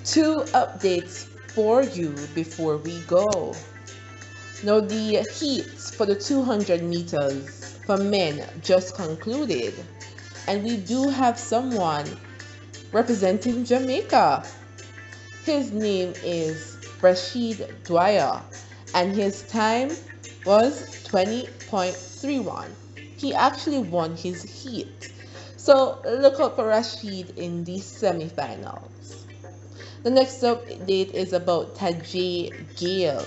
Two updates for you before we go. Now, the heats for the 200 meters for men just concluded, and we do have someone representing Jamaica. His name is Rashid Dwyer, and his time was 20.31. He actually won his heat. So look out for Rashid in the semifinals. The next update is about Tajay Gale.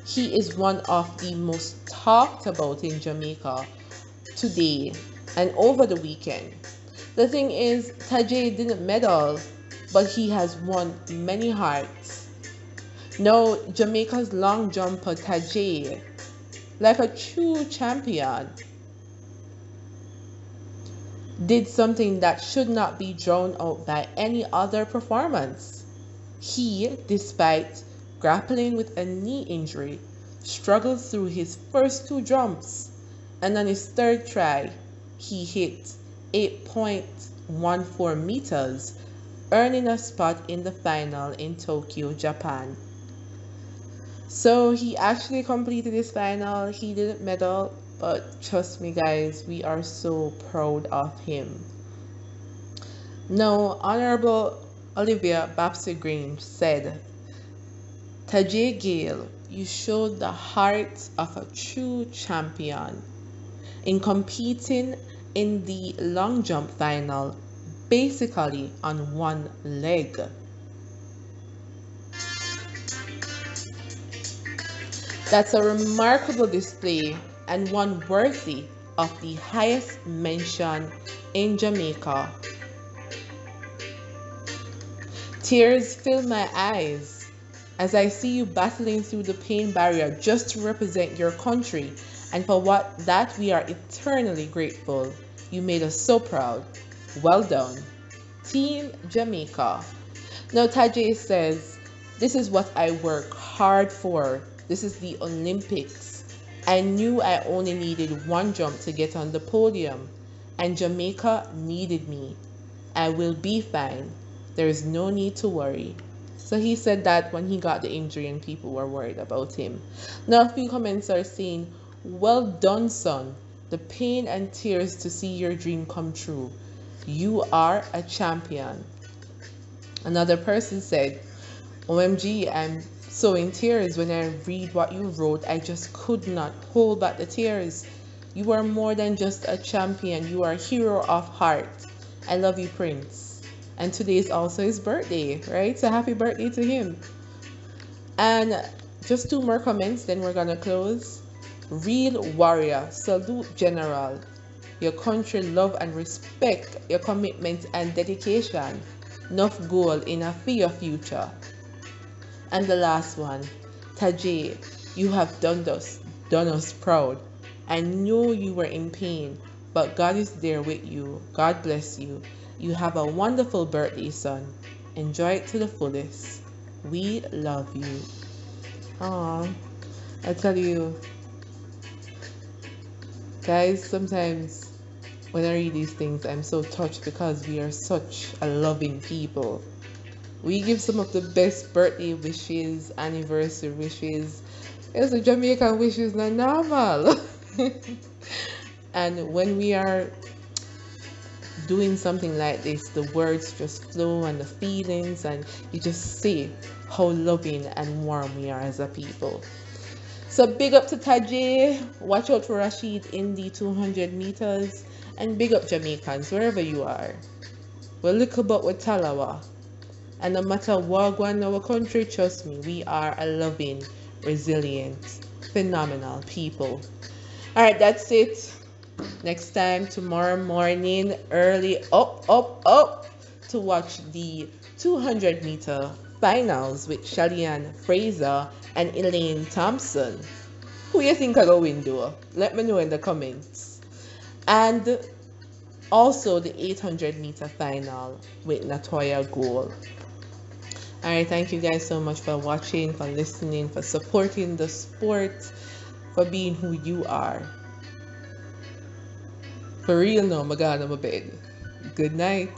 He is one of the most talked about in Jamaica today and over the weekend. The thing is, Tajay didn't medal, but he has won many hearts. Now, Jamaica's long jumper Tajay, like a true champion, did something that should not be drowned out by any other performance. He, despite grappling with a knee injury, struggled through his first two jumps, and on his third try, he hit 8.14 meters, earning a spot in the final in Tokyo, Japan. So he actually completed his final. He didn't medal, but trust me, guys, we are so proud of him. Now, Honorable Olivia Babsy Grange said, Tajay Gale, you showed the heart of a true champion in competing in the long jump final basically on one leg. That's a remarkable display and one worthy of the highest mention in Jamaica. Tears fill my eyes as I see you battling through the pain barrier just to represent your country, and for what that we are eternally grateful. You made us so proud. Well done. Team Jamaica. Now Tajay says, this is what I work hard for. This is the Olympics. I knew I only needed one jump to get on the podium, and Jamaica needed me. I will be fine. There is no need to worry. So he said that when he got the injury and people were worried about him. Now a few comments are saying, well done, son. The pain and tears to see your dream come true. You are a champion. Another person said, OMG, I'm so in tears when I read what you wrote. I just could not hold back the tears. You are more than just a champion. You are a hero of heart. I love you, Prince. And today is also his birthday, right? So happy birthday to him. And just two more comments, then we're gonna close. Real warrior, salute general. Your country love and respect your commitment and dedication. Enough goal in a for your future. And the last one, Tajay, you have done us proud. I know you were in pain, but God is there with you. God bless you. You have a wonderful birthday, son. Enjoy it to the fullest. We love you. Aw, I tell you, guys, sometimes when I read these things, I'm so touched because we are such a loving people. We give some of the best birthday wishes, anniversary wishes. It's a Jamaican wishes, not normal. And when we are doing something like this, the words just flow and the feelings, and you just see how loving and warm we are as a people. So big up to Tajay. Watch out for Rashid in the 200 meters, and big up Jamaicans wherever you are. We're little but with Talawa. And no matter what going in our country, trust me, we are a loving, resilient, phenomenal people. All right, that's it. Next time, tomorrow morning, early, up, to watch the 200-meter finals with Shalian Fraser and Elaine Thompson. Who you think are going to win, though? Let me know in the comments. And also the 800-meter final with Natoya Gold. Alright, thank you guys so much for watching, for listening, for supporting the sport, for being who you are. For real, no, my God, I'm a bed. Good night.